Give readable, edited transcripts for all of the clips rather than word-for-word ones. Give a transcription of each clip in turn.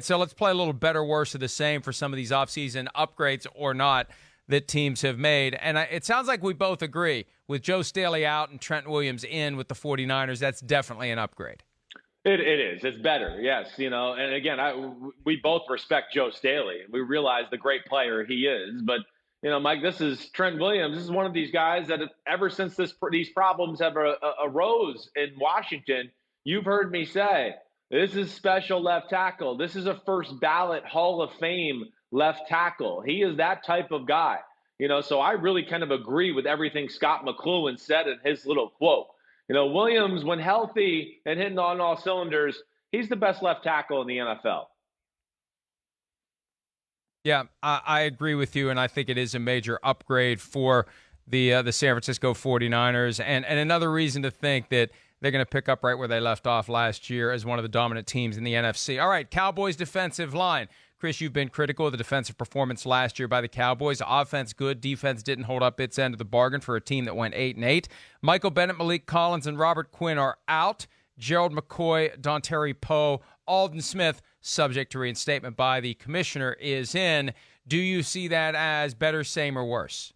So let's play a little better, worse, or the same for some of these offseason upgrades or not that teams have made. And it sounds like we both agree with Joe Staley out and Trent Williams in with the 49ers. That's definitely an upgrade. It is. It's better, yes. And again, we both respect Joe Staley. We realize the great player he is. But, Mike, this is Trent Williams. This is one of these guys that ever since these problems have arose in Washington, you've heard me say, this is special left tackle. This is a first ballot Hall of Fame left tackle. He is that type of guy. So I really kind of agree with everything Scott McCloughan said in his little quote. Williams, when healthy and hitting on all cylinders, he's the best left tackle in the NFL. Yeah, I agree with you, and I think it is a major upgrade for the San Francisco 49ers, and another reason to think that they're going to pick up right where they left off last year as one of the dominant teams in the NFC. All right, Cowboys defensive line. Chris, you've been critical of the defensive performance last year by the Cowboys. Offense good. Defense didn't hold up its end of the bargain for a team that went 8-8. Michael Bennett, Malik Collins, and Robert Quinn are out. Gerald McCoy, Dontari Poe, Alden Smith, subject to reinstatement by the commissioner, is in. Do you see that as better, same, or worse?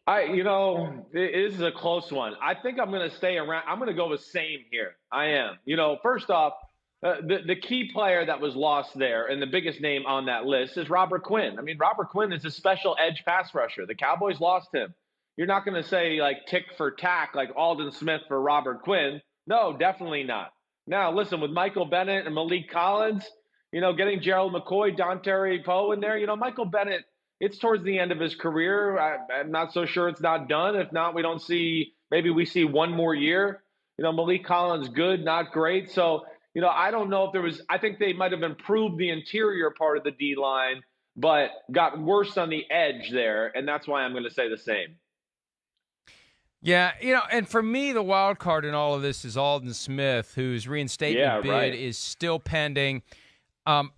It is a close one. I think I'm going to stay around. I'm going to go with same here. I am. First off, the key player that was lost there and the biggest name on that list is Robert Quinn. I mean, Robert Quinn is a special edge pass rusher. The Cowboys lost him. You're not going to say like tick for tack like Alden Smith for Robert Quinn. No, definitely not. Now, listen, with Michael Bennett and Malik Collins, getting Gerald McCoy, Dontari Poe in there, Michael Bennett, it's towards the end of his career. I'm not so sure it's not done. If not, maybe we see one more year. Malik Collins, good, not great. So, I don't know if I think they might have improved the interior part of the D-line, but got worse on the edge there. And that's why I'm going to say the same. Yeah, and for me, the wild card in all of this is Alden Smith, whose reinstatement bid is still pending.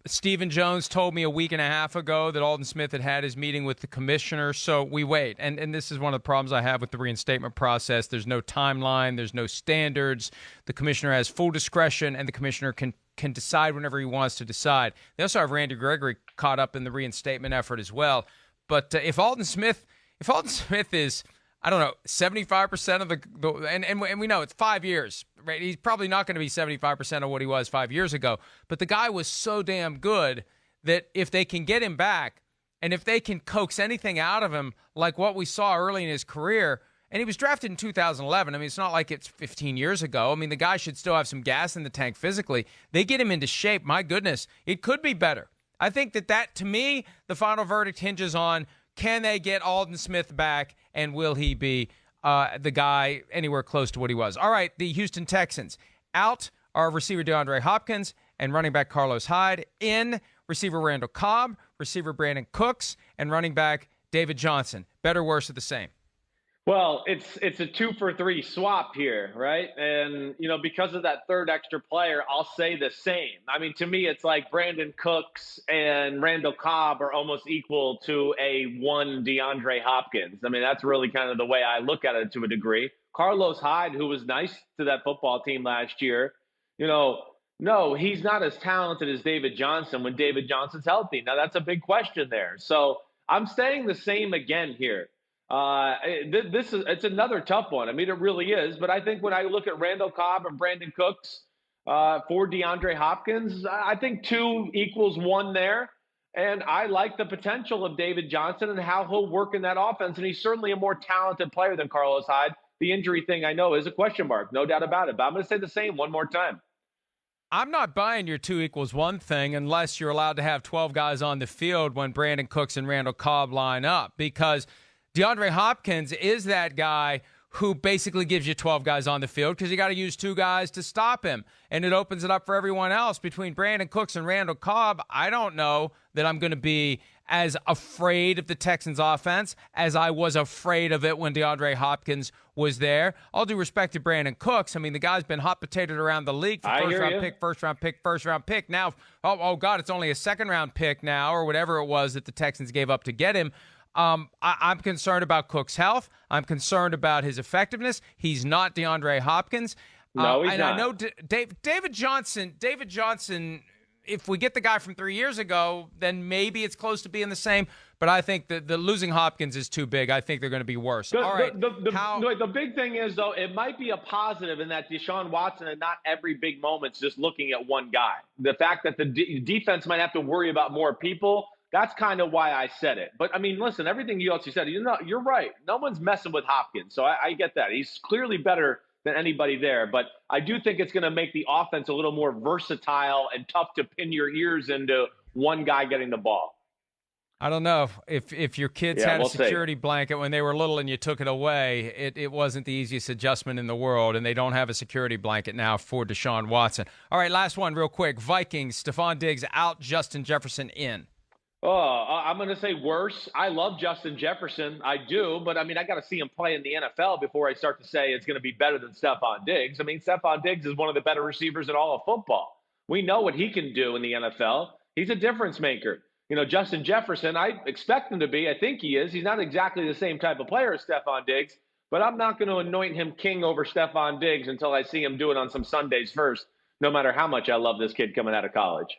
Stephen Jones told me a week and a half ago that Alden Smith had his meeting with the commissioner, so we wait. And this is one of the problems I have with the reinstatement process. There's no timeline. There's no standards. The commissioner has full discretion, and the commissioner can decide whenever he wants to decide. They also have Randy Gregory caught up in the reinstatement effort as well. But if Alden Smith is, I don't know, 75% of the and we know it's 5 years, right? He's probably not going to be 75% of what he was 5 years ago. But the guy was so damn good that if they can get him back and if they can coax anything out of him like what we saw early in his career, and he was drafted in 2011. I mean, it's not like it's 15 years ago. I mean, the guy should still have some gas in the tank physically. They get him into shape. My goodness, it could be better. I think that to me, the final verdict hinges on, can they get Alden Smith back, and will he be the guy anywhere close to what he was? All right, the Houston Texans. Out are receiver DeAndre Hopkins and running back Carlos Hyde. In, receiver Randall Cobb, receiver Brandon Cooks, and running back David Johnson. Better, worse, or the same? Well, it's a 2-for-3 swap here, right? And, because of that third extra player, I'll say the same. I mean, to me, it's like Brandon Cooks and Randall Cobb are almost equal to a one DeAndre Hopkins. I mean, that's really kind of the way I look at it to a degree. Carlos Hyde, who was nice to that football team last year, no, he's not as talented as David Johnson when David Johnson's healthy. Now, that's a big question there. So I'm staying the same again here. It's another tough one. I mean, it really is. But I think when I look at Randall Cobb and Brandon Cooks for DeAndre Hopkins, I think 2 equals 1 there. And I like the potential of David Johnson and how he'll work in that offense. And he's certainly a more talented player than Carlos Hyde. The injury thing I know is a question mark, no doubt about it. But I'm going to say the same one more time. I'm not buying your 2 equals 1 thing unless you're allowed to have 12 guys on the field when Brandon Cooks and Randall Cobb line up, because DeAndre Hopkins is that guy who basically gives you 12 guys on the field because you got to use 2 guys to stop him, and it opens it up for everyone else. Between Brandon Cooks and Randall Cobb, I don't know that I'm going to be as afraid of the Texans offense as I was afraid of it when DeAndre Hopkins was there. All due respect to Brandon Cooks, I mean, the guy's been hot potatoed around the league for first round pick. Now, oh God, it's only a second round pick now, or whatever it was that the Texans gave up to get him. I'm concerned about Cook's health. I'm concerned about his effectiveness. He's not DeAndre Hopkins. No, he's and not. I know David Johnson, if we get the guy from 3 years ago, then maybe it's close to being the same. But I think that the losing Hopkins is too big. I think they're going to be worse. All right. The big thing is, though, it might be a positive in that Deshaun Watson and not every big moment's just looking at one guy. The fact that the defense might have to worry about more people, that's kind of why I said it. But, I mean, listen, everything you also said, you're right. No one's messing with Hopkins, so I get that. He's clearly better than anybody there. But I do think it's going to make the offense a little more versatile and tough to pin your ears into one guy getting the ball. I don't know if your kids had a security blanket when they were little and you took it away, it wasn't the easiest adjustment in the world, and they don't have a security blanket now for Deshaun Watson. All right, last one real quick. Vikings, Stefon Diggs out, Justin Jefferson in. I'm going to say worse. I love Justin Jefferson. I do. But, I mean, I got to see him play in the NFL before I start to say it's going to be better than Stefon Diggs. I mean, Stefon Diggs is one of the better receivers in all of football. We know what he can do in the NFL. He's a difference maker. Justin Jefferson, I expect him to be. I think he is. He's not exactly the same type of player as Stefon Diggs, but I'm not going to anoint him king over Stefon Diggs until I see him do it on some Sundays first, no matter how much I love this kid coming out of college.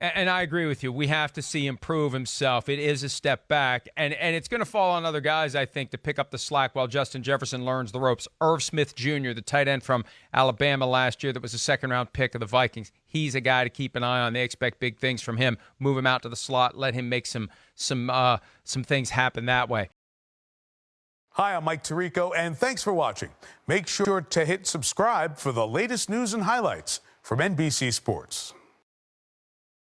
And I agree with you. We have to see him prove himself. It is a step back, and it's going to fall on other guys, I think, to pick up the slack while Justin Jefferson learns the ropes. Irv Smith Jr., the tight end from Alabama last year that was a second-round pick of the Vikings, he's a guy to keep an eye on. They expect big things from him. Move him out to the slot. Let him make some things happen that way. Hi, I'm Mike Tirico, and thanks for watching. Make sure to hit subscribe for the latest news and highlights from NBC Sports.